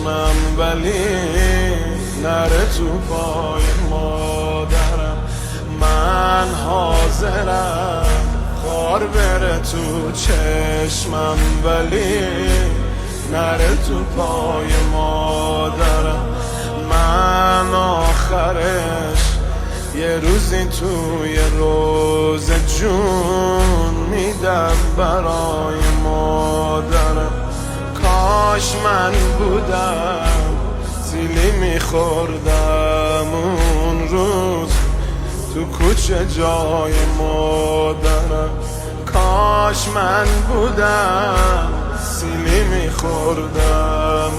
چشمم ولی نره تو پای مادرم. من حاضرم خار بره تو چشمم ولی نره تو پای مادرم. من آخرش یه روزی توی روز جون میدم برای مادرم. کاش من بودم سیلی میخوردم اون روز تو کوچه جای مادرم. کاش من بودم سیلی میخوردم